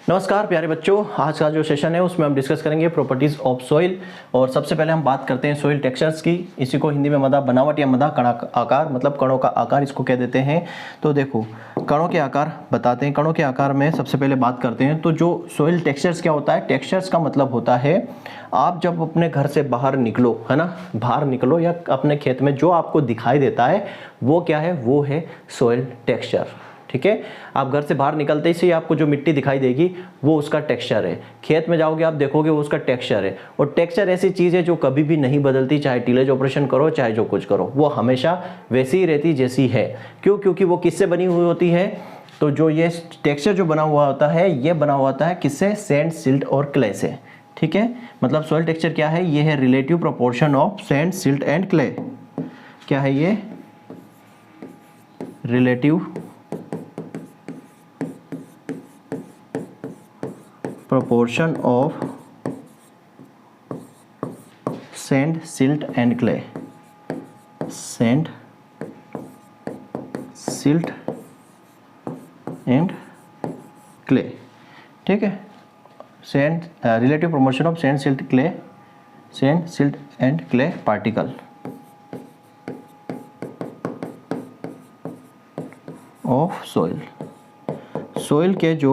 नमस्कार प्यारे बच्चों, आज का जो सेशन है उसमें हम डिस्कस करेंगे प्रॉपर्टीज़ ऑफ सॉइल। और सबसे पहले हम बात करते हैं सॉइल टेक्सचर्स की। इसी को हिंदी में मदा बनावट या मदा कणा आकार, मतलब कणों का आकार इसको कह देते हैं। तो देखो, कणों के आकार बताते हैं। कणों के आकार में सबसे पहले बात करते हैं तो जो सॉइल टेक्सचर्स क्या होता है, टेक्सचर्स का मतलब होता है आप जब अपने घर से बाहर निकलो, है ना, बाहर निकलो या अपने खेत में जो आपको दिखाई देता है वो क्या है, वो है सॉइल टेक्सचर। ठीक है, आप घर से बाहर निकलते ही आपको जो मिट्टी दिखाई देगी वो उसका टेक्सचर है। खेत में जाओगे आप देखोगे वो उसका टेक्सचर है। और टेक्सचर ऐसी चीज़ है जो कभी भी नहीं बदलती, चाहे टिलेज ऑपरेशन करो चाहे जो कुछ करो, वो हमेशा वैसी ही रहती जैसी है। क्यों? क्योंकि वो किससे बनी हुई होती है। तो जो ये टेक्सचर जो बना हुआ होता है ये बना हुआ होता है किससे, सैंड, सिल्ट और क्ले से। ठीक है, मतलब सॉइल टेक्सचर क्या है, ये है relative proportion of sand, silt and clay. क्या है ये, relative proportion of sand, silt and clay. Sand, silt and clay. ठीक है, sand relative proportion of sand, silt, clay, sand, silt and clay particle of soil. Soil के जो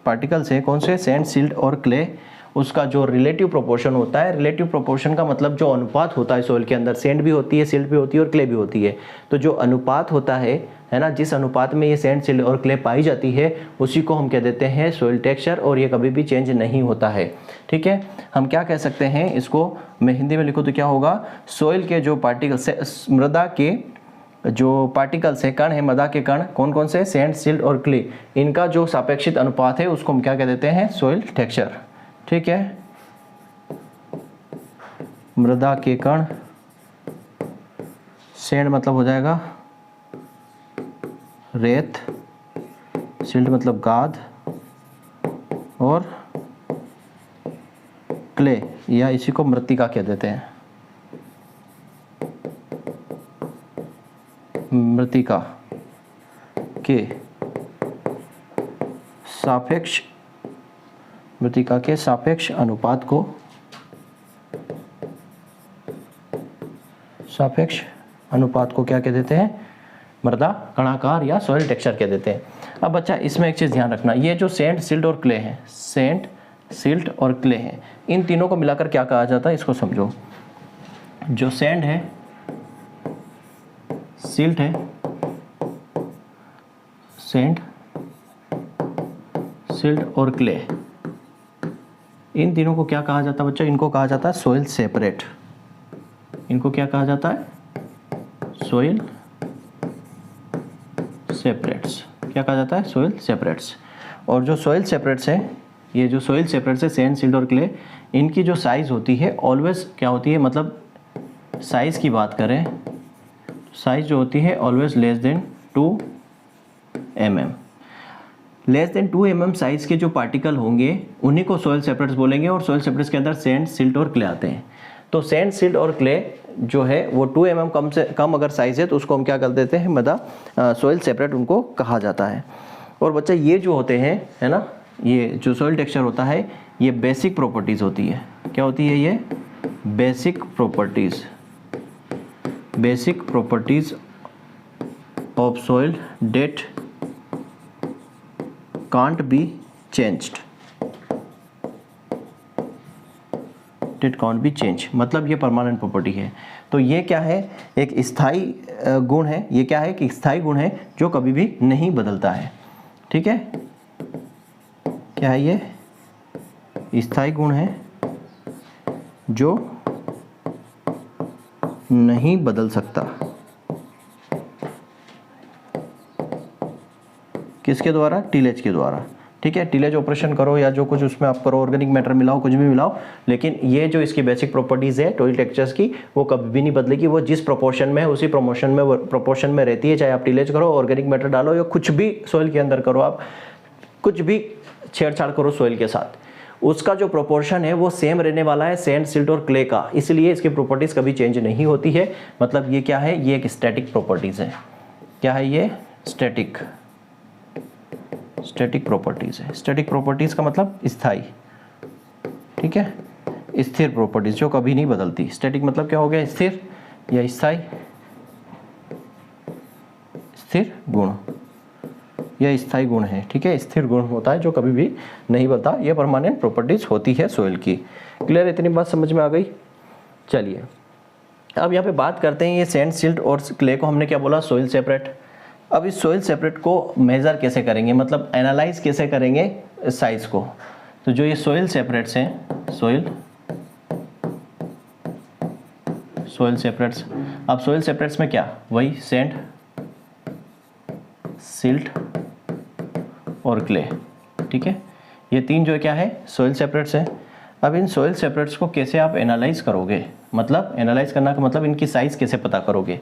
particles हैं, कौन से, सैंड, सिल्ट और क्ले, उसका जो रिलेटिव प्रोपोर्शन होता है। रिलेटिव प्रोपोर्शन का मतलब जो अनुपात होता है सॉइल के अंदर, सैंड भी होती है, सिल्ट भी होती है और क्ले भी होती है। तो जो अनुपात होता है ना, जिस अनुपात में ये सैंड, सिल्ट और क्ले पाई जाती है उसी को हम कह देते हैं सॉइल टेक्सचर, और ये कभी भी चेंज नहीं होता है। ठीक है, हम क्या कह सकते हैं इसको, मैं हिंदी में लिखूँ तो क्या होगा, सॉइल के जो पार्टिकल्स, मृदा के जो पार्टिकल्स है, कण है, मृदा के कण कौन कौन से, सैंड, सिल्ट और क्ले, इनका जो सापेक्षित अनुपात है उसको हम क्या कह देते हैं, सॉइल टेक्सचर। ठीक है, मृदा के कण, सैंड मतलब हो जाएगा रेत, सिल्ट मतलब गाद, और क्ले या इसी को मृत्तिका कह देते हैं, मृत्तिका के सापेक्ष, मृत्तिका के सापेक्ष अनुपात को क्या कह देते हैं, मृदा कणाकार या सॉइल टेक्सचर कह देते हैं। अब बच्चा इसमें एक चीज़ ध्यान रखना, ये जो सैंड, सिल्ट और क्ले हैं, सैंड, सिल्ट और क्ले हैं, इन तीनों को मिलाकर क्या कहा जाता है, इसको समझो। जो सैंड है, सिल्ट है, सैंड, सिल्ट और क्ले, इन तीनों को क्या कहा जाता है बच्चों, इनको कहा जाता है सॉइल सेपरेट। इनको क्या कहा जाता है, सॉइल सेपरेट्स। क्या कहा जाता है, सॉइल सेपरेट्स। और जो सॉइल सेपरेट्स है, ये जो सॉइल सेपरेट्स है, सैंड, सिल्ट और क्ले, इनकी जो साइज़ होती है ऑलवेज क्या होती है, मतलब साइज़ की बात करें, साइज जो होती है always less than 2 mm। Less than 2 mm size के जो पार्टिकल होंगे उन्हीं को सॉइल सेपरेट्स बोलेंगे। और सॉइल सेपरेट्स के अंदर सैंड, सिल्ट और क्ले आते हैं। तो सैंड, सिल्ट और क्ले जो है वो 2 mm कम से कम अगर साइज है तो उसको हम क्या कर देते हैं, मदा सॉइल सेपरेट उनको कहा जाता है। और बच्चा ये जो होते हैं, है ना, ये जो सॉइल टेक्सचर होता है ये बेसिक प्रॉपर्टीज़ होती है। क्या होती है ये, basic properties, basic properties of soil that can't be changed, that can't be change, मतलब ये परमानेंट प्रॉपर्टी है। तो ये क्या है, एक स्थायी गुण है। ये क्या है कि स्थायी गुण है जो कभी भी नहीं बदलता है। ठीक है, क्या है ये, स्थायी गुण है जो नहीं बदल सकता। किसके द्वारा, टिलेज के द्वारा। ठीक है, टिलेज ऑपरेशन करो या जो कुछ उसमें आप करो, ऑर्गेनिक मैटर मिलाओ, कुछ भी मिलाओ, लेकिन ये जो इसकी बेसिक प्रॉपर्टीज है सॉइल टेक्सचर्स की, वो कभी भी नहीं बदलेगी। वो जिस प्रोपोर्शन में है उसी प्रोपोर्शन में रहती है। चाहे आप टिलेज करो, ऑर्गेनिक मैटर डालो या कुछ भी सॉइल के अंदर करो, आप कुछ भी छेड़छाड़ करो सॉइल के साथ, उसका जो प्रोपोर्शन है वो सेम रहने वाला है सैंड, सिल्ट और क्ले का। इसलिए इसकी प्रॉपर्टीज कभी चेंज नहीं होती है। मतलब ये क्या है, ये एक स्टैटिक प्रॉपर्टीज है। क्या है ये, स्टैटिक स्टैटिक प्रॉपर्टीज़ है। स्टैटिक प्रॉपर्टीज़ का मतलब स्थायी, ठीक है, स्थिर प्रॉपर्टीज जो कभी नहीं बदलती। स्टैटिक मतलब क्या हो गया, स्थिर या स्थायी, स्थिर गुण या स्थायी गुण है, ठीक है, स्थिर गुण होता है जो कभी भी नहीं बदलता, ये परमानेंट प्रॉपर्टीज होती है सोइल की। क्लियर, इतनी बात समझ में आ गई। चलिए अब यहाँ पे बात करते हैं, ये सैंड, सिल्ट और क्ले को हमने क्या बोला, सोइल सेपरेट। अब इस सोइल सेपरेट को मेजर कैसे करेंगे, मतलब एनालाइज कैसे करेंगे साइज को। तो जो ये सोइल सेपरेट्स हैं, सोइल सेपरेट्स, अब सोइल सेपरेट्स में क्या, वही सैंड, सिल्ट और क्ले, ठीक है, ये तीन जो क्या है सोइल सेपरेट्स हैं। अब इन सोइल सेपरेट्स को कैसे आप एनालाइज करोगे, मतलब एनालाइज करना का मतलब इनकी साइज़ कैसे पता करोगे।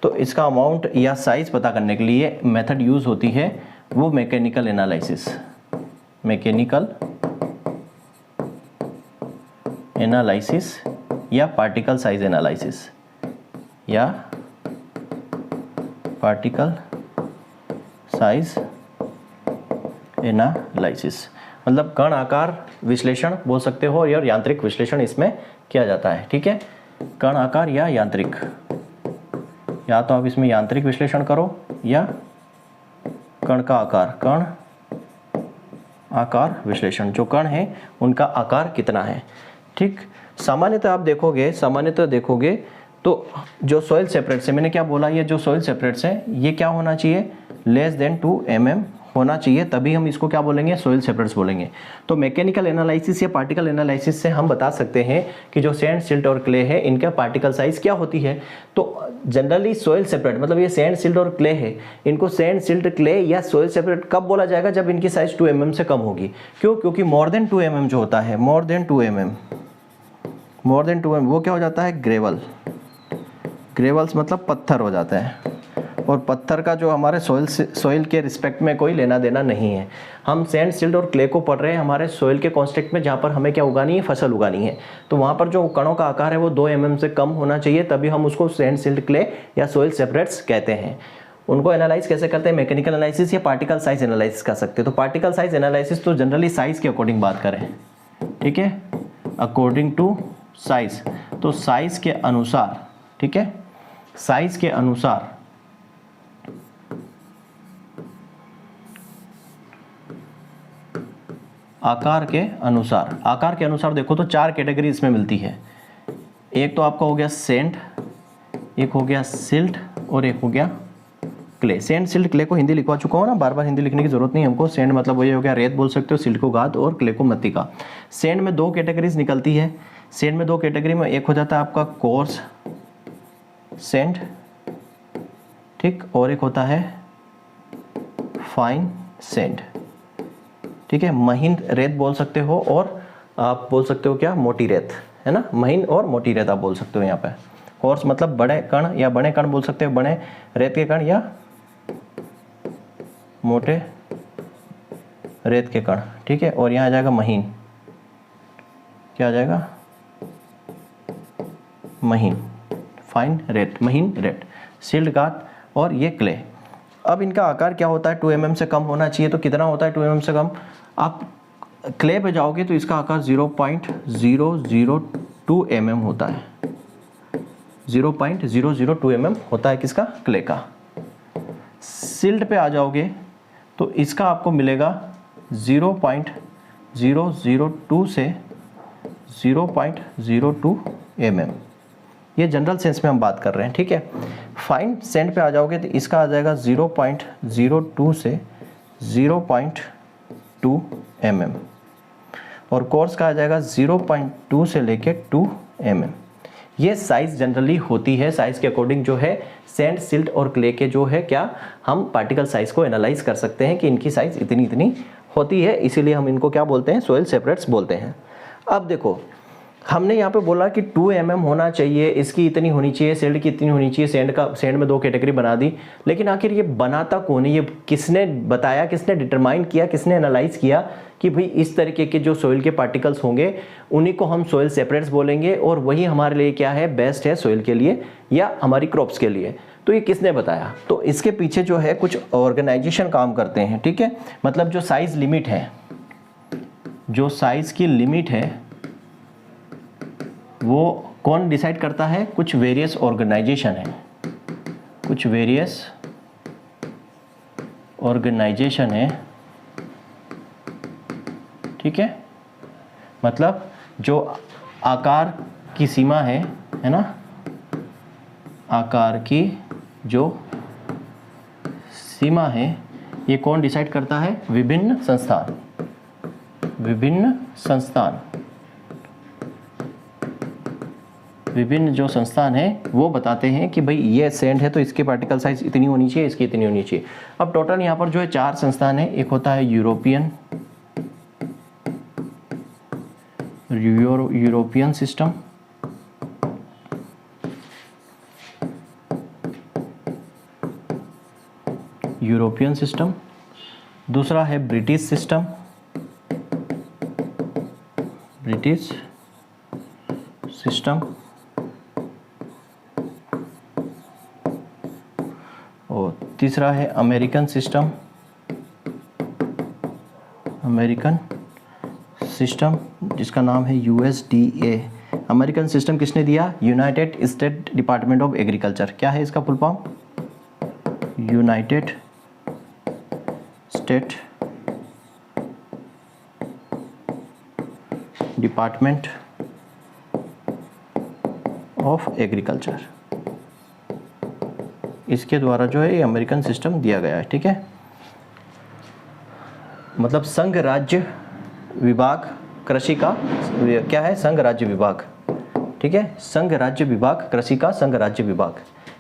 तो इसका अमाउंट या साइज़ पता करने के लिए मेथड यूज़ होती है वो मैकेनिकल एनालिसिस, मैकेनिकल एनालिसिस या पार्टिकल साइज एनालिसिस, या पार्टिकल साइज एनालिसिस, मतलब कण आकार विश्लेषण बोल सकते हो, और यांत्रिक विश्लेषण इसमें किया जाता है, ठीक है, कण आकार या यांत्रिक, या तो आप इसमें यांत्रिक विश्लेषण करो या कण का आकार, कण आकार विश्लेषण, जो कण है उनका आकार कितना है, ठीक। सामान्यतः आप देखोगे तो जो सॉइल सेपरेट्स है, मैंने क्या बोला, ये जो सॉइल सेपरेट्स हैं ये क्या होना चाहिए, लेस देन 2 mm होना चाहिए, तभी हम इसको क्या बोलेंगे, सॉइल सेपरेट्स बोलेंगे। तो मैकेनिकल एनालिसिस या पार्टिकल एनालिसिस से हम बता सकते हैं कि जो सैंड, सिल्ट और क्ले है इनका पार्टिकल साइज क्या होती है। तो जनरली सॉइल सेपरेट मतलब ये सैंड, सिल्ट और क्ले है, इनको सैंड, सिल्ट, क्ले या सॉइल सेपरेट कब बोला जाएगा, जब इनकी साइज 2 mm से कम होगी। क्यों, क्योंकि मोर देन 2 mm जो होता है, मोर देन 2 mm वो क्या हो जाता है, ग्रेवल्स मतलब पत्थर हो जाता है, और पत्थर का जो हमारे सॉइल के रिस्पेक्ट में कोई लेना देना नहीं है। हम सैंड, सिल्ट और क्ले को पढ़ रहे हैं हमारे सॉइल के कॉन्टेक्स्ट में, जहाँ पर हमें क्या उगानी है, फसल उगानी है। तो वहाँ पर जो कणों का आकार है वो 2 mm से कम होना चाहिए, तभी हम उसको सैंड, सिल्ट, क्ले या सॉइल सेपरेट्स कहते हैं। उनको एनालाइज कैसे करते हैं, मैकेनिकल एनालिसिस या पार्टिकल साइज एनालिसिस कर सकते हैं। तो पार्टिकल साइज एनालिसिस तो जनरली साइज के अकॉर्डिंग बात करें, ठीक है, अकॉर्डिंग टू साइज, तो साइज के अनुसार, ठीक है, साइज के अनुसार आकार के अनुसार देखो तो 4 कैटेगरी इसमें मिलती है। एक तो आपका हो गया सैंड, एक हो गया सिल्ट और एक हो गया क्ले। सैंड, सिल्ट, क्ले को हिंदी लिखवा चुका हूँ ना, बार बार हिंदी लिखने की जरूरत नहीं हमको। सैंड मतलब वही हो गया रेत बोल सकते हो, सिल्ट को गाद और क्ले को मृत्तिका। सैंड में 2 कैटेगरीज निकलती है। सैंड में 2 कैटेगरी में एक हो जाता है आपका कोर्स सैंड, ठीक, और एक होता है फाइन सैंड, ठीक है, महीन रेत बोल सकते हो, और आप बोल सकते हो क्या, मोटी रेत, है ना, महीन और मोटी रेत आप बोल सकते हो यहाँ पे। कोर्स मतलब बड़े कण या बड़े कण बोल सकते हो, बड़े रेत के कण या मोटे रेत के कण, ठीक है, और यहाँ आ जाएगा महीन, क्या आ जाएगा, महीन, फाइन रेत, महीन रेत, सिल्ट, गाद और ये क्ले। अब इनका आकार क्या होता है, 2 mm से कम होना चाहिए। तो कितना होता है 2 mm से कम, आप क्ले पे जाओगे तो इसका आकार 0.002 mm होता है, 0.002 mm होता है किसका, क्ले का। सिल्ट पे आ जाओगे तो इसका आपको मिलेगा 0.002 से 0.02 mm, ये जनरल सेंस में हम बात कर रहे हैं, ठीक है। फाइन सैंड पे आ जाओगे तो इसका आ जाएगा 0.02 से 0.2 mm, और कोर्स का आ जाएगा 0.2 से लेके 2 mm। ये साइज जनरली होती है, साइज के अकॉर्डिंग जो है सैंड, सिल्ट और क्ले के जो है क्या, हम पार्टिकल साइज को एनालाइज कर सकते हैं कि इनकी साइज इतनी इतनी होती है, इसीलिए हम इनको क्या बोलते हैं, सॉइल सेपरेट्स बोलते हैं। अब देखो हमने यहाँ पे बोला कि 2 mm होना चाहिए, इसकी इतनी होनी चाहिए, सैंड की इतनी होनी चाहिए, सैंड में 2 कैटेगरी बना दी, लेकिन आखिर ये बनाता कौन है, ये किसने बताया, किसने डिटरमाइन किया, किसने एनालाइज किया कि भाई इस तरीके के जो सॉइल के पार्टिकल्स होंगे उन्हीं को हम सॉइल सेपरेट्स बोलेंगे, और वही हमारे लिए क्या है, बेस्ट है सॉइल के लिए या हमारी क्रॉप्स के लिए। तो ये किसने बताया? तो इसके पीछे जो है कुछ ऑर्गेनाइजेशन काम करते हैं, ठीक है। मतलब जो साइज लिमिट है, जो साइज की लिमिट है वो कौन डिसाइड करता है? कुछ वेरियस ऑर्गेनाइजेशन है, कुछ वेरियस ऑर्गेनाइजेशन है, ठीक है। मतलब जो आकार की सीमा है ना, आकार की जो सीमा है ये कौन डिसाइड करता है? विभिन्न संस्थान, विभिन्न संस्थान, विभिन्न जो संस्थान है वो बताते हैं कि भाई ये सैंड है तो इसके पार्टिकल साइज इतनी होनी चाहिए, इसकी इतनी होनी चाहिए। अब टोटल यहाँ पर जो है 4 संस्थान है। एक होता है यूरोपियन सिस्टम, यूरोपियन सिस्टम। दूसरा है ब्रिटिश सिस्टम, ब्रिटिश सिस्टम। और तीसरा है अमेरिकन सिस्टम, अमेरिकन सिस्टम जिसका नाम है USDA। अमेरिकन सिस्टम किसने दिया? United state department of agriculture. क्या है इसका full form? United state department of agriculture. इसके द्वारा जो है ये अमेरिकन सिस्टम दिया गया है, ठीक है। मतलब संघ राज्य विभाग कृषि का क्या है? संघ राज्य विभाग, ठीक है। संघ राज्य विभाग कृषि का संघ राज्य विभाग।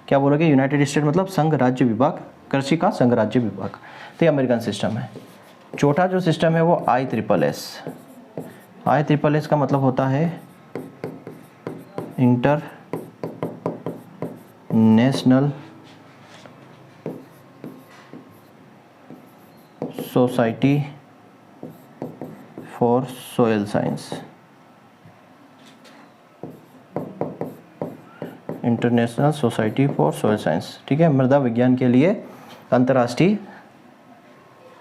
क्या बोलोगे? यूनाइटेड स्टेट मतलब संघ राज्य विभाग कृषि का संघ राज्य विभाग। तो ये अमेरिकन सिस्टम है। चौथा जो सिस्टम है वो ISSS। ISSS का मतलब होता है international society for soil science, international society for soil science, ठीक है। मृदा विज्ञान के लिए अंतर्राष्ट्रीय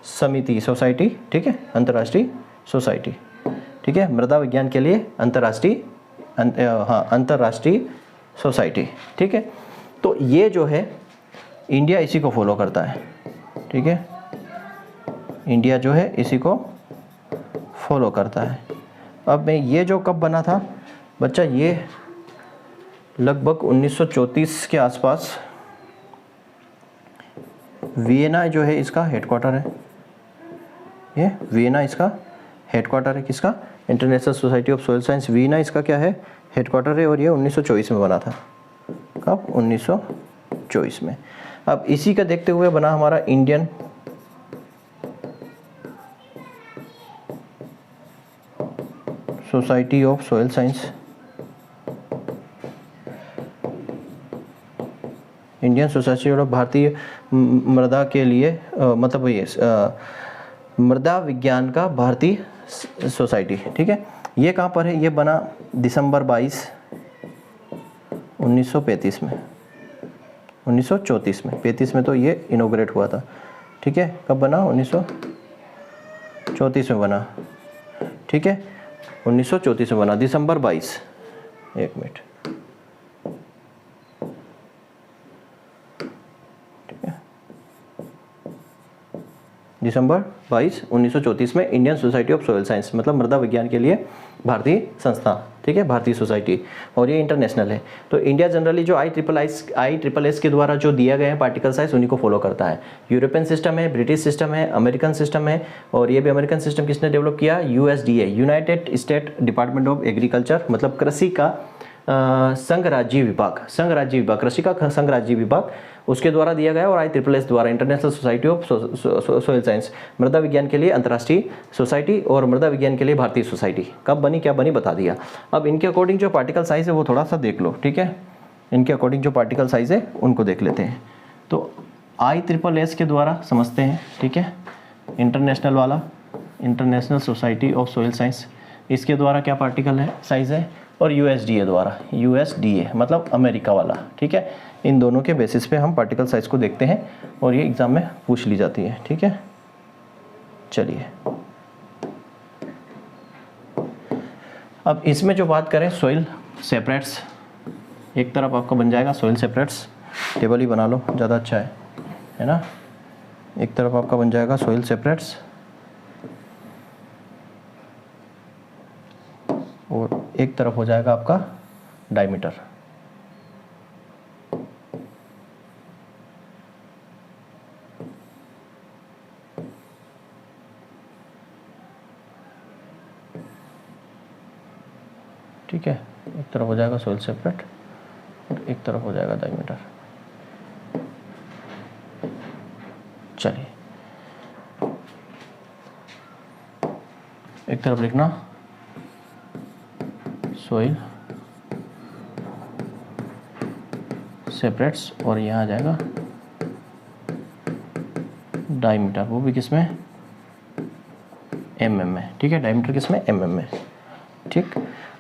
समिति, सोसाइटी, ठीक है, अंतर्राष्ट्रीय सोसाइटी, ठीक है। मृदा विज्ञान के लिए अंतर्राष्ट्रीय अंतर्राष्ट्रीय सोसाइटी, ठीक है। तो ये जो है इंडिया इसी को फॉलो करता है, ठीक है। इंडिया जो है इसी को फॉलो करता है। अब मैं ये जो कब बना था बच्चा, ये लगभग 1934 के आसपास। वियना जो है इसका हेडक्वार्टर है, ये वियना इसका हेडक्वार्टर है। किसका? International society of soil science. Vienna इसका क्या है? हेडक्वार्टर है। और ये 1924 में बना था। कब? 1924 में। अब इसी का देखते हुए बना हमारा Indian society of soil science, Indian society of भारतीय मृदा के लिए मतलब ये मृदा विज्ञान का भारतीय सोसाइटी, ठीक है। ये कहाँ पर है? ये बना दिसंबर 22, 1935 में, 1934 में। 35 में तो ये इनोग्रेट हुआ था, ठीक है। कब बना? 1934 में बना, ठीक है। 1934 में बना, दिसंबर 22। एक मिनट, ठीक है। दिसंबर 22, 1934 में Indian society of soil science, मतलब मृदा विज्ञान के लिए भारतीय संस्था, ठीक है, भारतीय सोसाइटी। और ये इंटरनेशनल है। तो इंडिया जनरली जो ISSS के द्वारा जो दिया गया है पार्टिकल साइज, उन्हीं को फॉलो करता है। यूरोपियन सिस्टम है, ब्रिटिश सिस्टम है, अमेरिकन सिस्टम है। और ये भी अमेरिकन सिस्टम किसने डेवलप किया? USDA, United state department of agriculture, मतलब कृषि का संघ राज्य विभाग, संघ राज्य विभाग, कृषि का संघ राज्य विभाग, उसके द्वारा दिया गया। और ISSS द्वारा international society of soil science, मृदा विज्ञान के लिए अंतर्राष्ट्रीय सोसाइटी और मृदा विज्ञान के लिए भारतीय सोसाइटी। कब बनी, क्या बनी, बता दिया। अब इनके अकॉर्डिंग जो पार्टिकल साइज है वो थोड़ा सा देख लो, ठीक है। इनके अकॉर्डिंग जो पार्टिकल साइज है उनको देख लेते हैं। तो ISSS के द्वारा समझते हैं, ठीक है। इंटरनेशनल वाला, international society of soil science, इसके द्वारा क्या पार्टिकल है साइज है? और USDA द्वारा, USDA मतलब अमेरिका वाला, ठीक है। इन दोनों के बेसिस पे हम पार्टिकल साइज को देखते हैं और ये एग्जाम में पूछ ली जाती है, ठीक है। चलिए अब इसमें जो बात करें सॉइल सेपरेट्स, एक तरफ आपका बन जाएगा सॉइल सेपरेट्स, टेबल ही बना लो ज़्यादा अच्छा है ना। एक तरफ आपका बन जाएगा सॉइल सेपरेट्स और एक तरफ हो जाएगा आपका डायमीटर। ठीक है, एक तरफ हो जाएगा सॉइल सेपरेट और एक तरफ हो जाएगा डायमीटर। चलिए एक तरफ लिखना सॉइल सेपरेट्स और यहाँ आ जाएगा डायमीटर, वो भी किस में, mm में, ठीक है। डायमीटर किस में, mm में, ठीक।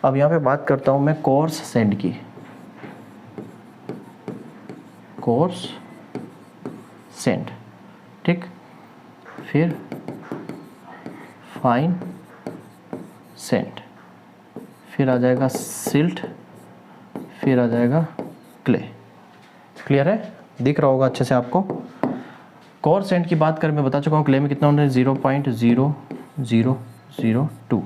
अब यहाँ पे बात करता हूँ मैं कोर्स सेंड की, कोर्स सेंड, ठीक। फिर फाइन सेंड, फिर आ जाएगा सिल्ट, फिर आ जाएगा क्ले। क्लियर है, दिख रहा होगा अच्छे से आपको। कोर्स सेंड की बात करें, मैं बता चुका हूँ क्ले में कितना होना है, 0.0002,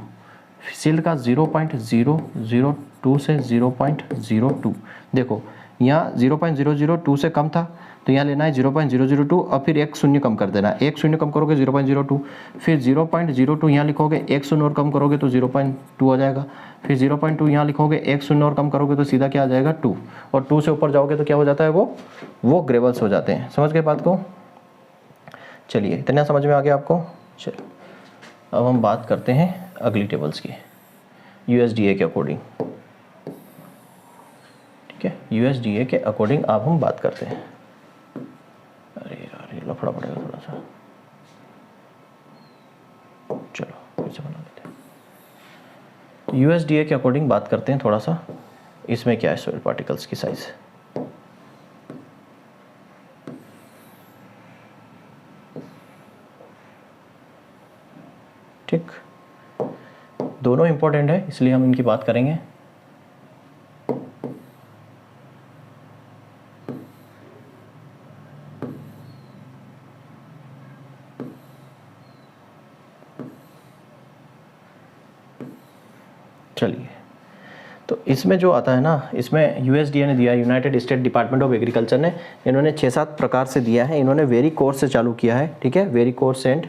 सिल्ट का 0.002 से 0.02। देखो यहाँ 0.002 से कम था तो यहाँ लेना है 0.002 और फिर एक शून्य कम कर देना, एक शून्य कम करोगे 0.02, फिर 0.02 यहाँ लिखोगे, एक शून्य और कम करोगे तो 0.2 आ जाएगा, फिर 0.2 यहाँ लिखोगे, एक शून्य और कम करोगे तो सीधा क्या आ जाएगा 2, और 2 से ऊपर जाओगे तो क्या हो जाता है, वो ग्रेवल्स हो जाते हैं। समझ गए बात को। चलिए इतना समझ में आ गया आपको। चलिए अब हम बात करते हैं अगली टेबल्स की, USDA के अकॉर्डिंग, ठीक है। USDA के अकॉर्डिंग अब हम बात करते हैं। अरे यार ये लफड़ा पड़ेगा थोड़ा सा, चलो फिर से बना लेते हैं। USDA के अकॉर्डिंग बात करते हैं थोड़ा सा, इसमें क्या है सॉइल पार्टिकल्स की साइज। ठीक, दोनों इंपॉर्टेंट है इसलिए हम इनकी बात करेंगे। चलिए तो इसमें जो आता है ना, इसमें USDA ने दिया, United state department of agriculture ने, इन्होंने 6-7 प्रकार से दिया है। इन्होंने वेरी कोर्स से चालू किया है, ठीक है। वेरी कोर्स एंड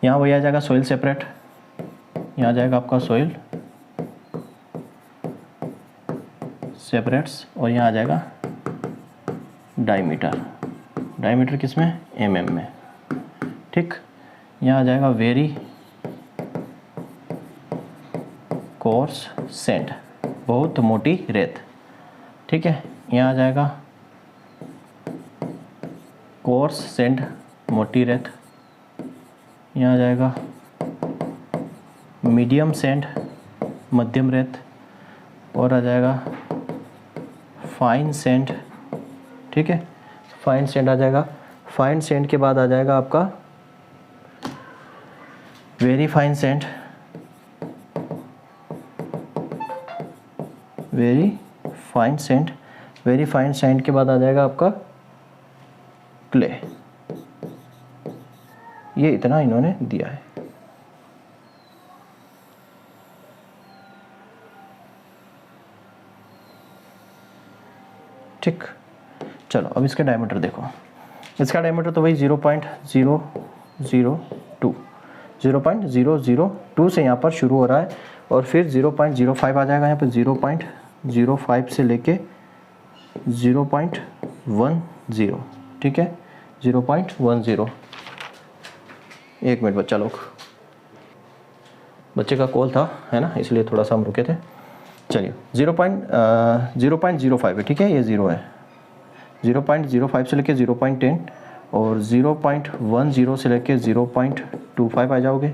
यहाँ वही आ जाएगा सॉइल सेपरेट, यहाँ जाएगा आपका सॉइल सेपरेट्स और यहाँ आ जाएगा डायमीटर। डायमीटर किस में, mm में, ठीक। यहाँ आ जाएगा वेरी कोर्स सेंड, बहुत मोटी रेत, ठीक है। यहाँ आ जाएगा कोर्स सेंड, मोटी रेत। यहाँ आ जाएगा मीडियम सेंड, मध्यम रेत, और आ जाएगा फाइन सेंड, ठीक है। फाइन सेंड आ जाएगा। फाइन सेंड के बाद आ जाएगा आपका very fine send, very fine send. Very fine send के बाद आ जाएगा आपका क्ले। ये इतना इन्होंने दिया है। ठीक, चलो अब इसका डायमीटर देखो। इसका डायमीटर तो वही 0.002 0.002 से यहाँ पर शुरू हो रहा है और फिर 0.05 आ जाएगा यहाँ पर, 0.05 से लेके 0.10, ठीक है। 0.10। एक मिनट बच्चा लोग, बच्चे का कॉल था है ना, इसलिए थोड़ा सा हम रुके थे। चलिए 0.05 है, ठीक है। ये 0 है। 0.05 से लेके 0.10 और 0.10 से लेके 0.25 आ जाओगे।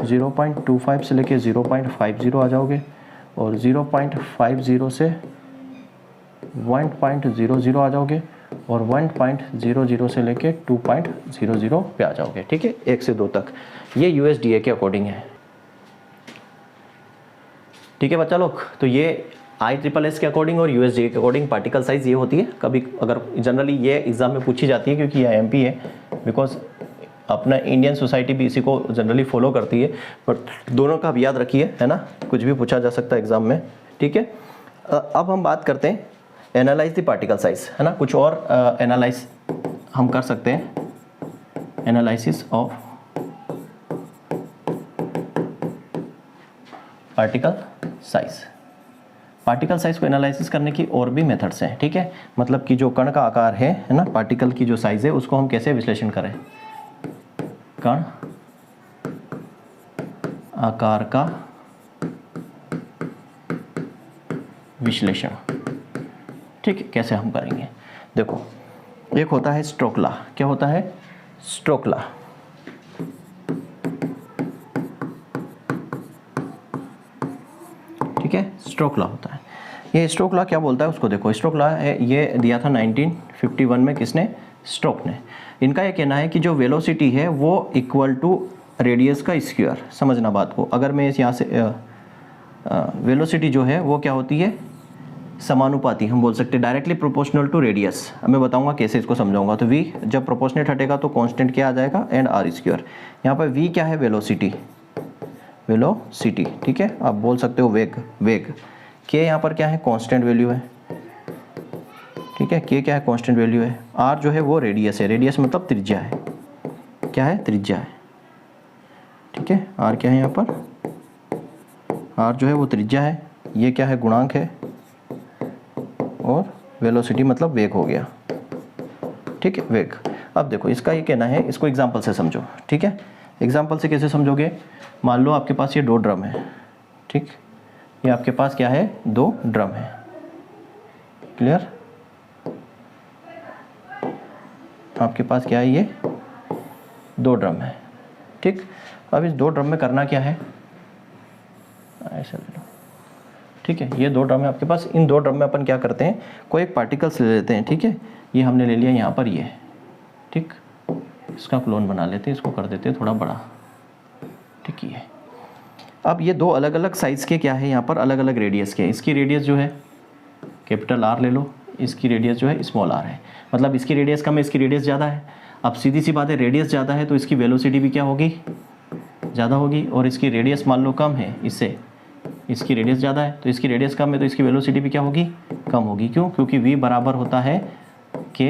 0.25 से लेके 0.50 आ जाओगे और 0.50 से 1.00 आ जाओगे और 1.00 से लेके 2.00 पे आ जाओगे, ठीक है, 1 से 2 तक। ये USDA के अकॉर्डिंग है, ठीक है बच्चा लोग। तो ये ISSS के अकॉर्डिंग और USDA के अकॉर्डिंग पार्टिकल साइज़ ये होती है। कभी अगर जनरली ये एग्ज़ाम में पूछी जाती है क्योंकि ये IMP है, बिकॉज अपना इंडियन सोसाइटी भी इसी को जनरली फॉलो करती है, बट दोनों का भी याद रखिए, है ना, कुछ भी पूछा जा सकता है एग्ज़ाम में, ठीक है। अब हम बात करते हैं एनालाइज द पार्टिकल साइज, है ना, कुछ और एनालाइज हम कर सकते हैं, analysis of particle size. Particle size को एनालिसिस करने की और भी मेथड्स हैं, ठीक है, मतलब कि जो कण का आकार है ना, पार्टिकल की जो साइज है उसको हम कैसे विश्लेषण करें, कण आकार का विश्लेषण, ठीक है, कैसे हम करेंगे। देखो, एक होता है स्टोक लॉ। क्या होता है? Stoke law. ठीक है, स्टोक लॉ होता है। ये स्टोक लॉ क्या बोलता है उसको देखो। स्टोक लॉ है, ये दिया था 1951 में, किसने? स्टोक ने। इनका ये कहना है कि जो वेलोसिटी है वो इक्वल टू रेडियस का स्क्वायर। समझना बात को, अगर मैं इस यहाँ से वेलोसिटी जो है वो क्या होती है? समानुपाती, हम बोल सकते हैं डायरेक्टली प्रोपोर्शनल टू रेडियस। अब मैं बताऊंगा कैसे इसको समझाऊंगा। तो v जब प्रोपोर्शनेट हटेगा तो कांस्टेंट क्या आ जाएगा? And r square. यहाँ पर v क्या है? वेलोसिटी, वेलोसिटी, ठीक है, आप बोल सकते हो वेग, वेग। k यहाँ पर क्या है? कांस्टेंट वैल्यू है, ठीक है, k क्या है? कांस्टेंट वैल्यू है। r जो है वो रेडियस है, रेडियस मतलब त्रिज्या है। क्या है? त्रिज्या है, ठीक है। r क्या है यहाँ पर? r जो है वो त्रिज्या है। ये क्या है? गुणांक है। और वेलोसिटी मतलब वेग हो गया, ठीक है, वेग। अब देखो इसका ये कहना है, इसको एग्जांपल से समझो, ठीक है। एग्जांपल से कैसे समझोगे? मान लो आपके पास ये 2 ड्रम है, ठीक, ये आपके पास क्या है? 2 ड्रम है, क्लियर। आपके पास क्या है? ये 2 ड्रम है, ठीक। अब इस 2 ड्रम में करना क्या है? ऐसा ले लो, ठीक है, ये 2 ड्रम है आपके पास। इन 2 ड्रम में अपन क्या करते हैं? कोई एक पार्टिकल्स ले लेते हैं, ठीक है। ये हमने ले लिया यहाँ पर, ये, ठीक, इसका क्लोन बना लेते हैं, इसको कर देते हैं थोड़ा बड़ा, ठीक है। अब ये 2 अलग अलग साइज के क्या है यहाँ पर? अलग अलग रेडियस के। इसकी रेडियस जो है कैपिटल R ले लो, इसकी रेडियस जो है स्मॉल r है। मतलब इसकी रेडियस कम है, इसकी रेडियस ज़्यादा है। अब सीधी सी बात है, रेडियस ज़्यादा है तो इसकी वेलोसिटी भी क्या होगी? ज़्यादा होगी। और इसकी रेडियस मान लो कम है इससे, इसकी रेडियस ज़्यादा है तो इसकी रेडियस कम है, तो इसकी वेलोसिटी भी क्या होगी? कम होगी। क्यों? क्योंकि v बराबर होता है k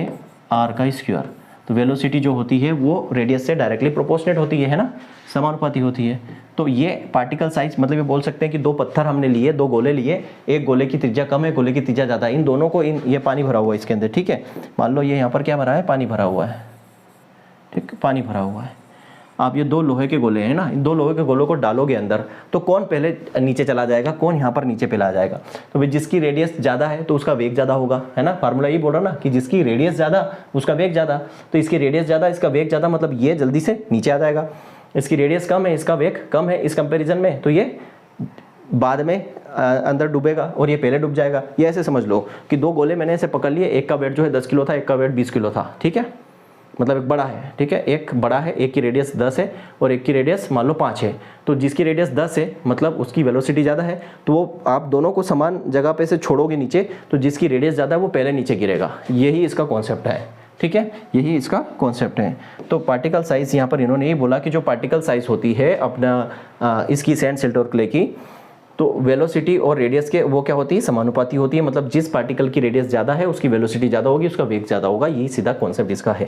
r का स्क्वायर। तो वेलोसिटी जो होती है वो रेडियस से डायरेक्टली प्रोपोर्शनेट होती है ना, समानुपाती होती है। तो ये पार्टिकल साइज, मतलब ये बोल सकते हैं कि 2 पत्थर हमने लिए, 2 गोले लिए, एक गोले की त्रिज्या कम है, गोले की त्रिज्या ज़्यादा है। इन दोनों को, ये पानी भरा हुआ है इसके अंदर, ठीक है। मान लो ये यहाँ पर क्या भरा है? पानी भरा हुआ है, ठीक, पानी भरा हुआ है। आप ये 2 लोहे के गोले हैं ना, इन 2 लोहे के गोलों को डालोगे अंदर तो कौन पहले नीचे चला जाएगा? कौन यहाँ पर नीचे पे ला जाएगा? तो भाई जिसकी रेडियस ज़्यादा है तो उसका वेग ज़्यादा होगा, है ना। फार्मूला ये बोल रहा ना कि जिसकी रेडियस ज़्यादा उसका वेग ज़्यादा। तो इसकी रेडियस ज़्यादा, इसका वेग ज़्यादा, मतलब ये जल्दी से नीचे आ जाएगा। इसकी रेडियस कम है, इसका वेग कम है इस कंपेरिजन में, तो ये बाद में अंदर डूबेगा और ये पहले डूब जाएगा। ये ऐसे समझ लो कि 2 गोले मैंने ऐसे पकड़ लिए, एक का वेट जो है 10 किलो था, एक का वेट 20 किलो था, ठीक है, मतलब एक बड़ा है, ठीक है, एक बड़ा है, एक की रेडियस 10 है और एक की रेडियस मान लो 5 है। तो जिसकी रेडियस 10 है मतलब उसकी वेलोसिटी ज़्यादा है, तो वो आप दोनों को समान जगह पे से छोड़ोगे नीचे, तो जिसकी रेडियस ज़्यादा है वो पहले नीचे गिरेगा। यही इसका कॉन्सेप्ट है, ठीक है, यही इसका कॉन्सेप्ट है। तो पार्टिकल साइज यहाँ पर इन्होंने ये बोला कि जो पार्टिकल साइज होती है अपना इसकी सैंड सिल्ट और क्ले की, तो वेलोसिटी और रेडियस के वो क्या होती है? समानुपाती होती है। मतलब जिस पार्टिकल की रेडियस ज़्यादा है उसकी वेलोसिटी ज़्यादा होगी, उसका वेग ज़्यादा होगा। यही सीधा कॉन्सेप्ट इसका है,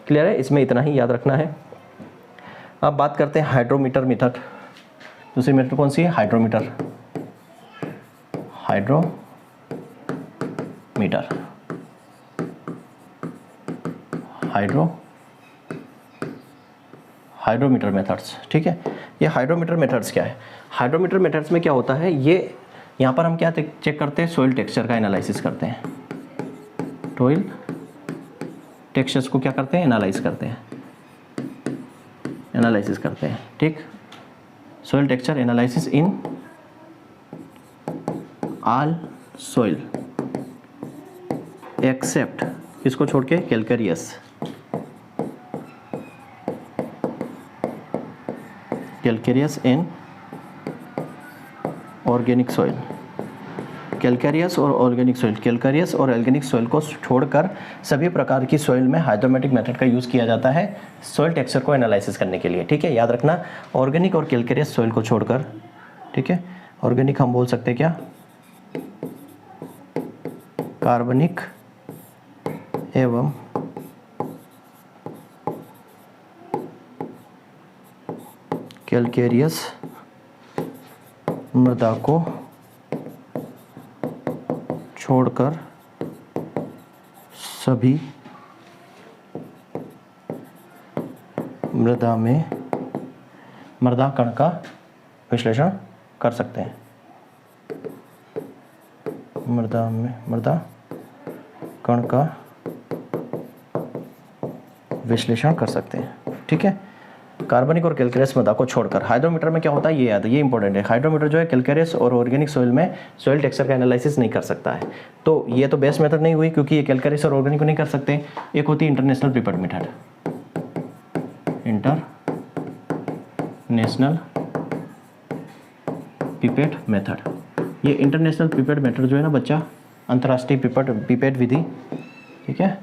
क्लियर है। इसमें इतना ही याद रखना है। अब बात करते हैं हाइड्रोमीटर मेथड। दूसरी मेथड कौन सी है? हाइड्रोमीटर, हाइड्रोमीटर, हाइड्रोमीटर मेथड्स, ठीक है। ये हाइड्रोमीटर मेथड्स क्या है? हाइड्रोमीटर मेथड्स में क्या होता है? ये यहाँ पर हम क्या चेक करते हैं? सॉइल टेक्सचर का एनालिसिस करते हैं। सॉइल टेक्सचर्स को क्या करते हैं? एनालाइज करते हैं, एनालिसिस करते हैं, ठीक। Soil texture analysis in all soil except, किसको छोड़ के, calcareous, calcareous and organic soil, calcareous और ऑर्गेनिक सॉइल, कैलकेरियस और ऑर्गेनिक सॉइल को छोड़कर सभी प्रकार की सॉइल में हाइड्रोमेट्रिक मेथड का यूज़ किया जाता है सॉइल टेक्सचर को एनालिसिस करने के लिए। ठीक है, याद रखना, ऑर्गेनिक और कैलकेरियस सॉइल को छोड़कर, ठीक है, ऑर्गेनिक हम बोल सकते हैं क्या, कार्बनिक एवं कैलकेरियस मृदा को छोड़कर सभी मृदा में मृदा कण का विश्लेषण कर सकते हैं, मृदा कण का विश्लेषण कर सकते हैं। ठीक है, कार्बनिक और कैलकेरियस मृदा को छोड़कर। हाइड्रोमीटर में क्या होता है ये याद है, ये इंपॉर्टेंट है। हाइड्रोमीटर जो है कैलकेरियस और ऑर्गेनिक सॉइल में सॉइल टेक्सचर का एनालिसिस नहीं कर सकता है, तो ये तो बेस्ट मेथड नहीं हुई क्योंकि ये कैलकेरियस और ऑर्गेनिक को नहीं कर सकते। एक होती है international pipette method, international pipette method. ये इंटरनेशनल पिपेट मेथड जो है ना बच्चा, अंतर्राष्ट्रीय पिपेट विधि, ठीक है,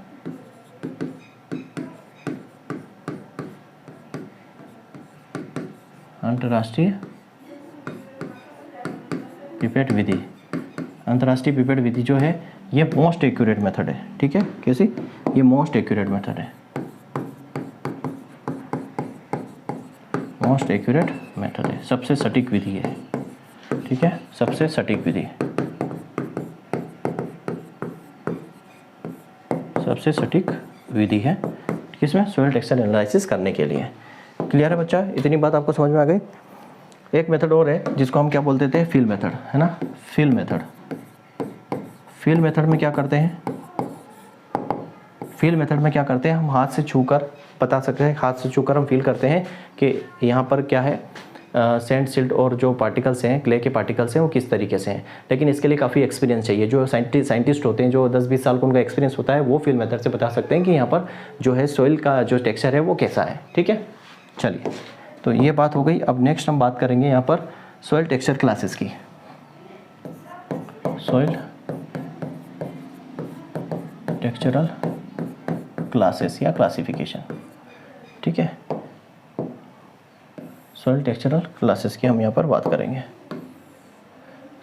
अंतर्राष्ट्रीय पिपेट विधि, अंतर्राष्ट्रीय पिपेट विधि जो है ये मोस्ट एक्यूरेट मेथड है। ठीक है, कैसी, ये मोस्ट एक्यूरेट मेथड है, मोस्ट एक्यूरेट मेथड है, सबसे सटीक विधि है। ठीक है, सबसे सटीक विधि, सबसे सटीक विधि है किसमें, सॉइल टेक्सचर एनालिसिस करने के लिए। क्लियर है बच्चा, इतनी बात आपको समझ में आ गई। एक मेथड और है जिसको हम क्या बोलते थे, फील्ड मेथड, है ना, फील्ड मेथड। फील्ड मेथड में क्या करते हैं, फील्ड मेथड में क्या करते हैं, हम हाथ से छूकर बता सकते हैं, हाथ से छूकर हम फील करते हैं कि यहाँ पर क्या है, सैंड सिल्ट और जो पार्टिकल्स हैं, क्ले के पार्टिकल्स हैं, वो किस तरीके से हैं। लेकिन इसके लिए काफ़ी एक्सपीरियंस चाहिए। जो साइंटिस्ट होते हैं, जो 10-20 साल का उनका एक्सपीरियंस होता है, वो फील्ड मेथड से बता सकते हैं कि यहाँ पर जो है सॉइल का जो टेक्सचर है वो कैसा है। ठीक है, चलिए, तो ये बात हो गई। अब नेक्स्ट हम बात करेंगे यहाँ पर सॉइल टेक्सचर क्लासेस की, सॉइल टेक्सचरल क्लासेस या क्लासिफिकेशन। ठीक है, सॉइल टेक्सचरल क्लासेस की हम यहाँ पर बात करेंगे।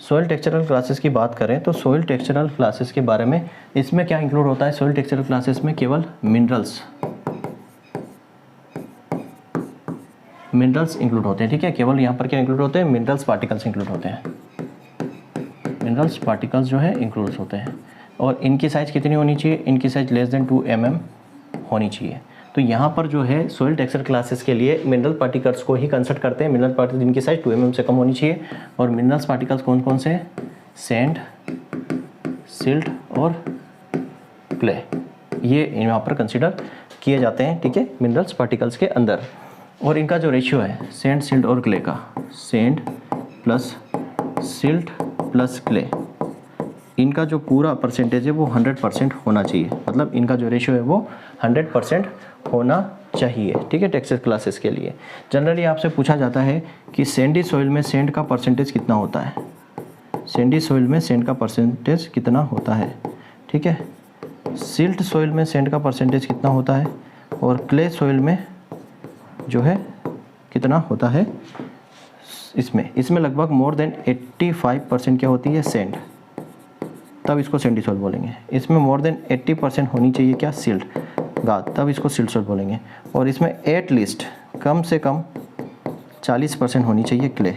सॉइल टेक्सचरल क्लासेस की बात करें तो सॉइल टेक्सचरल क्लासेस के बारे में, इसमें क्या इंक्लूड होता है, सॉइल टेक्सचरल क्लासेस में केवल मिनरल्स इंक्लूड होते हैं। ठीक है, केवल यहाँ पर क्या इंक्लूड होते हैं, मिनरल्स पार्टिकल्स इंक्लूड होते हैं, मिनरल्स पार्टिकल्स जो है इंक्लूड होते हैं। और इनकी साइज कितनी होनी चाहिए, इनकी साइज लेस देन 2 mm होनी चाहिए। तो यहाँ पर जो है सॉइल टेक्सचर क्लासेस के लिए मिनरल पार्टिकल्स को ही कंसिडर करते हैं। मिनरल पार्टिकल्स जिनकी साइज 2 mm से कम होनी चाहिए। और मिनरल्स पार्टिकल्स कौन कौन से, सैंड, सिल्ट और क्ले, ये यहाँ पर कंसिडर किए जाते हैं। ठीक है, मिनरल्स पार्टिकल्स के अंदर। और इनका जो रेशियो है सैंड, सिल्ट और क्ले का, sand plus silt plus clay, इनका जो पूरा परसेंटेज है वो 100% होना चाहिए। मतलब इनका जो रेशियो है वो 100% होना चाहिए। ठीक है, टेक्सचर क्लासेस के लिए जनरली आपसे पूछा जाता है कि सैंडी सॉइल में सैंड का परसेंटेज कितना होता है, सैंडी सॉइल में सैंड का परसेंटेज कितना होता है। ठीक है, सिल्ट सॉइल में सैंड का परसेंटेज कितना होता है, और क्ले सॉइल में जो है कितना होता है। इसमें लगभग मोर देन 85% क्या होती है, सैंड, तब इसको सैंडी सॉइल बोलेंगे। इसमें मोर देन 80% होनी चाहिए क्या, सिल्ट, गाद, तब इसको सिल्ट सॉइल बोलेंगे। और इसमें एटलीस्ट कम से कम 40% होनी चाहिए क्ले,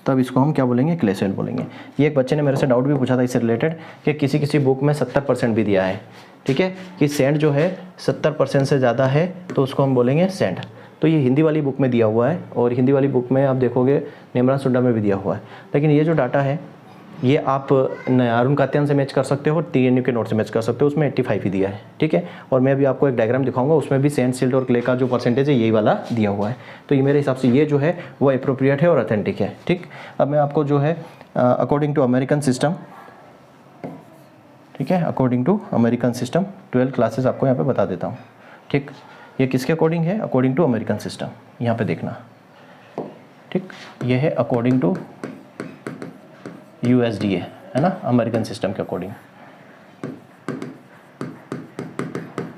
तब इसको हम क्या बोलेंगे, क्ले सॉइल बोलेंगे। ये एक बच्चे ने मेरे से डाउट भी पूछा था इससे रिलेटेड कि किसी बुक में 70% भी दिया है। ठीक है, कि सैंड जो है 70% से ज़्यादा है तो उसको हम बोलेंगे सैंड। तो ये हिंदी वाली बुक में दिया हुआ है, और हिंदी वाली बुक में आप देखोगे नेमरा सुंडा में भी दिया हुआ है। लेकिन ये जो डाटा है ये आप अरुण कात्यायन से मैच कर सकते हो, TNU के नोट से मैच कर सकते हो, उसमें 85 ही दिया है, ठीक है। और मैं अभी आपको एक डायग्राम दिखाऊंगा, उसमें भी सैंड, सिल्ट और क्ले का जो परसेंटेज है यही वाला दिया हुआ है। तो ये मेरे हिसाब से ये जो है वो एप्रोप्रिएट है और ऑथेंटिक है, ठीक। अब मैं आपको जो है अकॉर्डिंग टू अमेरिकन सिस्टम, ठीक है, according to American system 12 classes आपको यहाँ पे बता देता हूँ, ठीक। ये किसके अकॉर्डिंग है? अकॉर्डिंग टू अमेरिकन सिस्टम, यहाँ पे देखना, ठीक। ये है अकॉर्डिंग टू USDA, है ना, अमेरिकन सिस्टम के अकॉर्डिंग,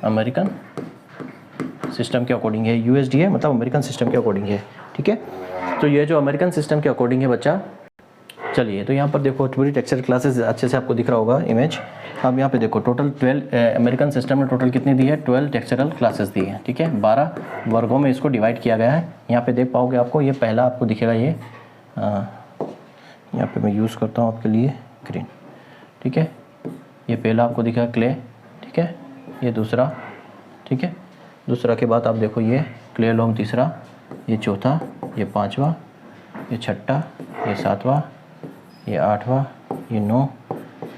अमेरिकन सिस्टम के अकॉर्डिंग है। USDA मतलब अमेरिकन सिस्टम के अकॉर्डिंग है, ठीक है। तो ये जो अमेरिकन सिस्टम के अकॉर्डिंग है बच्चा, चलिए तो यहाँ पर देखो पूरी टेक्सचर क्लासेस अच्छे से आपको दिख रहा होगा इमेज। अब यहाँ पे देखो टोटल 12 अमेरिकन सिस्टम में टोटल कितनी दी है? 12 टेक्सचरल क्लासेस दी है, ठीक है। 12 वर्गों में इसको डिवाइड किया गया है। यहाँ पे देख पाओगे आपको, ये पहला आपको दिखेगा, ये यहाँ पे मैं यूज़ करता हूँ आपके लिए ग्रीन, ठीक है। ये पहला आपको दिखेगा क्ले, ठीक है। ये दूसरा, ठीक है। दूसरा के बाद आप देखो ये क्ले लोम तीसरा, ये चौथा, ये पाँचवा, ये छठा, ये सातवां, ये आठवां, ये 9,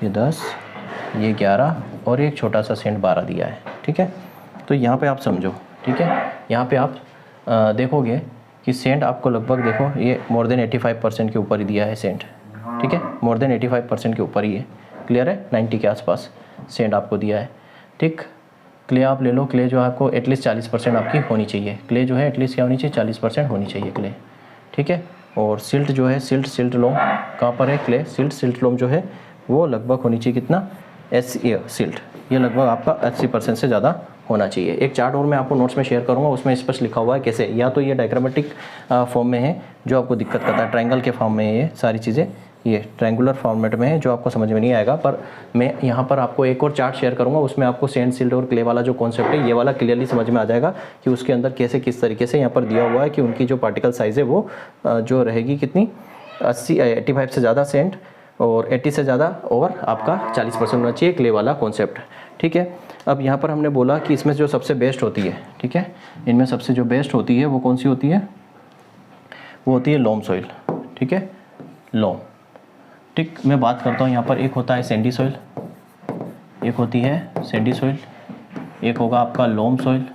ये 10, ये 11 और एक छोटा सा सेंट 12 दिया है, ठीक है। तो यहाँ पे आप समझो, ठीक है। यहाँ पे आप देखोगे कि सेंट आपको लगभग देखो ये मोर देन 85% के ऊपर ही दिया है सेंट, ठीक है। मोर देन 85% के ऊपर ही है, क्लियर है। 90 के आसपास सेंट आपको दिया है, ठीक। क्ले आप ले लो, क्ले जो आपको एटलीस्ट 40% आपकी होनी चाहिए। क्ले जो है एटलीस्ट क्या होनी चाहिए? 40% होनी चाहिए क्ले, ठीक है। और सिल्ट जो है, सिल्ट लोम कहाँ पर है? क्ले सिल्ट लोम जो है वो लगभग होनी चाहिए कितना? सिल्ट ये लगभग आपका 80% से ज़्यादा होना चाहिए। एक चार्ट और मैं आपको नोट्स में शेयर करूंगा, उसमें स्पष्ट लिखा हुआ है कैसे। या तो ये डायग्रामेटिक फॉर्म में है जो आपको दिक्कत करता है, ट्रायंगल के फॉर्म में है, ये सारी चीज़ें ये ट्रायंगुलर फॉर्मेट में है जो आपको समझ में नहीं आएगा। पर मैं यहाँ पर आपको एक और चार्ट शेयर करूँगा, उसमें आपको सैंड, सिल्ट और क्ले वाला जो कॉन्सेप्ट है ये वाला क्लियरली समझ में आ जाएगा कि उसके अंदर कैसे किस तरीके से यहाँ पर दिया हुआ है कि उनकी जो पार्टिकल साइज़ है वो जो रहेगी कितनी 85 से ज़्यादा सेंट और 80 से ज़्यादा और आपका 40% होना चाहिए क्ले वाला कॉन्सेप्ट, ठीक है। अब यहाँ पर हमने बोला कि इसमें जो सबसे बेस्ट होती है, ठीक है, इनमें सबसे जो बेस्ट होती है वो कौन सी होती है? वो होती है लोम सॉइल, ठीक है, लोम, ठीक। मैं बात करता हूँ यहाँ पर, एक होता है सैंडी सॉइल, एक होती है सैंडी सॉइल, एक होगा आपका लोम सॉइल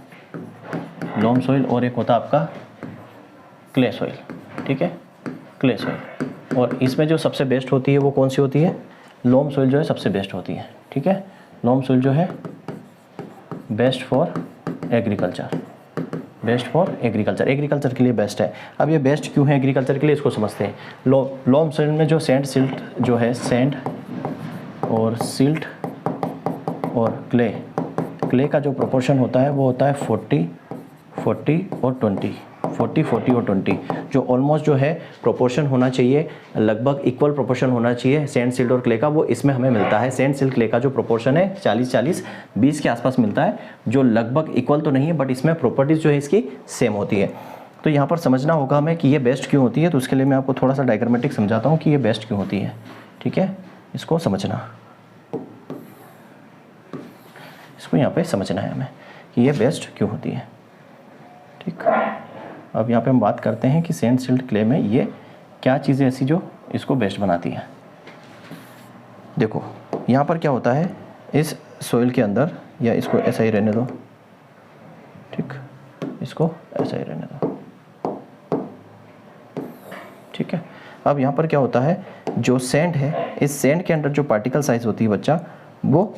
और एक होता है आपका क्ले सॉइल, ठीक है, क्ले सॉइल। और इसमें जो सबसे बेस्ट होती है वो कौन सी होती है? लोम सॉइल जो है सबसे बेस्ट होती है, ठीक है। लोम सॉइल जो है best for agriculture, best for agriculture के लिए बेस्ट है। अब ये बेस्ट क्यों है एग्रीकल्चर के लिए, इसको समझते हैं। लोम सॉइल में जो सैंड, सिल्ट जो है, सैंड और सिल्ट और क्ले का जो प्रोपोर्शन होता है वो होता है 40 और 20, जो ऑलमोस्ट जो है प्रोपोर्शन होना चाहिए, लगभग इक्वल प्रोपोर्शन होना चाहिए सैंड, सिल्ट और क्ले का, वो इसमें हमें मिलता है। सैंड, सिल्ट, क्ले का जो प्रोपोर्शन है 40-40-20 के आसपास मिलता है, जो लगभग इक्वल तो नहीं है बट इसमें प्रॉपर्टीज़ जो है इसकी सेम होती है। तो यहाँ पर समझना होगा हमें कि ये बेस्ट क्यों होती है, तो उसके लिए मैं आपको थोड़ा सा डायग्रामेटिक समझाता हूँ कि ये बेस्ट क्यों होती है, ठीक है। इसको समझना, इसको यहाँ पर समझना है हमें कि ये बेस्ट क्यों होती है, ठीक। अब यहाँ पे हम बात करते हैं कि सैंड, सिल्ट, क्ले में ये क्या चीज़ें ऐसी जो इसको बेस्ट बनाती हैं। देखो यहाँ पर क्या होता है, इस सॉइल के अंदर, या इसको ऐसा ही रहने दो, ठीक, इसको ऐसा ही रहने दो, ठीक है। अब यहाँ पर क्या होता है, जो सैंड है, इस सैंड के अंदर जो पार्टिकल साइज़ होती है बच्चा, वो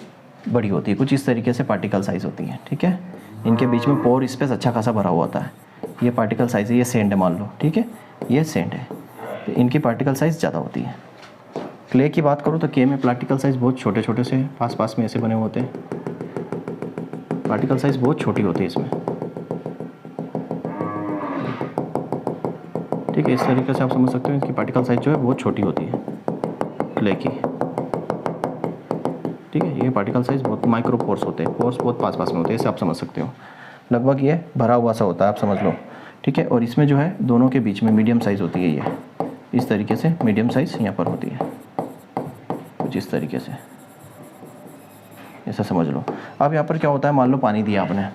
बड़ी होती है, कुछ इस तरीके से पार्टिकल साइज़ होती है, ठीक है। इनके बीच में पोर स्पेस अच्छा खासा भरा हुआ होता है। ये पार्टिकल साइज़ है, ये सैंड है मान लो, ठीक है, ये सैंड है, तो इनकी पार्टिकल साइज़ ज़्यादा होती है। क्ले की बात करूँ तो क्ले में पार्टिकल साइज़ बहुत छोटे छोटे से पास में ऐसे बने होते हैं, पार्टिकल साइज़ बहुत छोटी होती है इसमें, ठीक है। इस तरीके से आप समझ सकते हो इनकी पार्टिकल साइज़ जो है बहुत छोटी होती है क्ले की, ठीक है। ये पार्टिकल साइज़ बहुत माइक्रो पोर्स होते हैं, पोर्स बहुत पास में होते हैं, इसे आप समझ सकते हो, लगभग ये भरा हुआ सा होता है, आप समझ लो, ठीक है। और इसमें जो है दोनों के बीच में मीडियम साइज़ होती है, ये इस तरीके से मीडियम साइज़ यहाँ पर होती है, कुछ इस तरीके से, ऐसा समझ लो। अब यहाँ पर क्या होता है, मान लो पानी दिया आपने,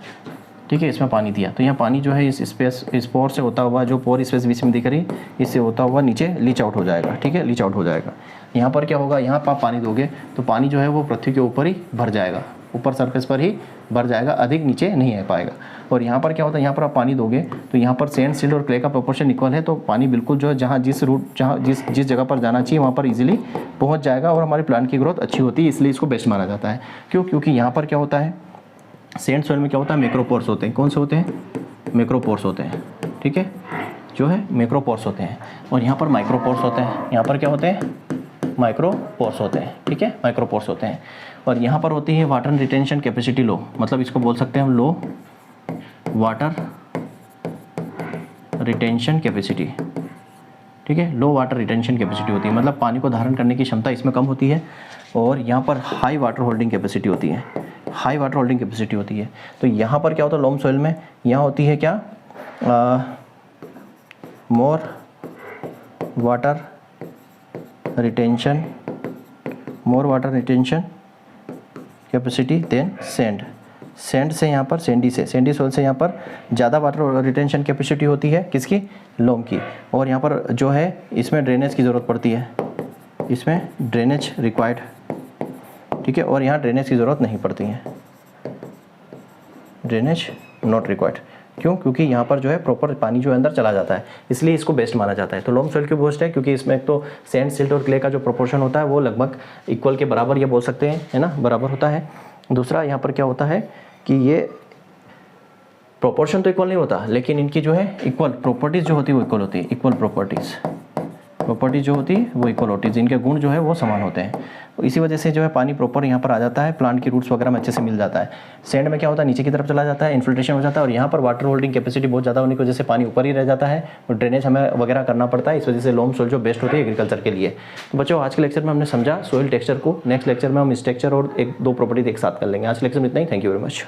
ठीक है, इसमें पानी दिया तो यहाँ पानी जो है इस पोर से होता हुआ, जो पोर स्पेस बीच में दिख रही, इससे होता हुआ नीचे लीच आउट हो जाएगा। ठीक है, लीच आउट हो जाएगा। यहाँ पर क्या होगा, यहाँ पर आप पानी दोगे तो पानी जो है वो पृथ्वी के ऊपर ही भर जाएगा, ऊपर सरफेस पर ही भर जाएगा, अधिक नीचे नहीं आ पाएगा। और यहाँ पर क्या होता है, यहाँ पर आप पानी दोगे तो यहाँ पर सैंड, सिल्ट और क्ले का प्रोपोर्शन इक्वल है, तो पानी बिल्कुल जो है जहाँ जिस जगह पर जाना चाहिए वहाँ पर इजीली पहुँच जाएगा और हमारे प्लांट की ग्रोथ अच्छी होती है, इसलिए इसको बेस्ट माना जाता है। क्यों? क्योंकि यहाँ पर क्या होता है, सैंड सॉइल में क्या होता है, मैक्रोपोर्स होते हैं। कौन से होते हैं? मैक्रोपोर्स होते हैं। ठीक है, जो है मैक्रोपोर्स होते हैं। और यहाँ पर माइक्रोपोर्स होते हैं। यहाँ पर क्या होते हैं? माइक्रोपोर्स होते हैं। ठीक है, माइक्रोपोर्स होते हैं। और यहाँ पर होती है वाटर रिटेंशन कैपेसिटी लो, मतलब इसको बोल सकते हैं हम लो वाटर रिटेंशन कैपेसिटी। ठीक है, लो वाटर रिटेंशन कैपेसिटी होती है, मतलब पानी को धारण करने की क्षमता इसमें कम होती है। और यहाँ पर हाई वाटर होल्डिंग कैपेसिटी होती है, हाई वाटर होल्डिंग कैपेसिटी होती है। तो यहाँ पर क्या होता है लोम सॉइल में, यहाँ होती है क्या, more water retention, more water retention capacity than sand. Sand से यहाँ पर सैंडी सॉइल से यहाँ पर ज़्यादा वाटर रिटेंशन कैपेसिटी होती है, किसकी? लोम की। और यहाँ पर जो है इसमें ड्रेनेज की ज़रूरत पड़ती है, इसमें ड्रेनेज रिक्वायर्ड। ठीक है, और यहाँ ड्रेनेज की ज़रूरत नहीं पड़ती है, ड्रेनेज नॉट रिक्वायर्ड। क्यों? क्योंकि यहाँ पर जो है प्रॉपर पानी जो है अंदर चला जाता है, इसलिए इसको बेस्ट माना जाता है। तो लोम सॉइल क्यों बेस्ट है? क्योंकि इसमें एक तो सैंड, सिल्ट और क्ले का जो प्रोपोर्शन होता है वो लगभग इक्वल के बराबर, ये बोल सकते हैं, है ना, बराबर होता है। दूसरा यहाँ पर क्या होता है कि ये प्रोपोर्शन तो इक्वल नहीं होता, लेकिन इनकी जो है इक्वल प्रॉपर्टीज़ जो होती है वो इक्वल होती है। इक्वल प्रॉपर्टीज़ जो होती है वो इक्वल होती है, इनके गुण जो है वो समान होते हैं। तो इसी वजह से जो है पानी प्रॉपर यहाँ पर आ जाता है, प्लांट की रूट्स वगैरह में अच्छे से मिल जाता है। सैंड में क्या होता है, नीचे की तरफ चला जाता है, इन्फिल्ट्रेशन हो जाता है। और यहाँ पर वाटर होल्डिंग कैपेसिटी बहुत ज़्यादा होने की वजह से पानी ऊपर ही रह जाता है और ड्रेनेज हमें वगैरह करना पड़ता है। इस वजह से लोम सॉइल जो बेस्ट होती है एग्रीकल्चर के लिए। तो बच्चों, आज के लेक्चर में हमने समझा सॉइल टेक्सचर को। नेक्स्ट लेक्चर में हम स्ट्रक्चर और 1-2 प्रॉपर्टीज एक साथ कर लेंगे। आज के लेक्चर में इतना ही। Thank you very much.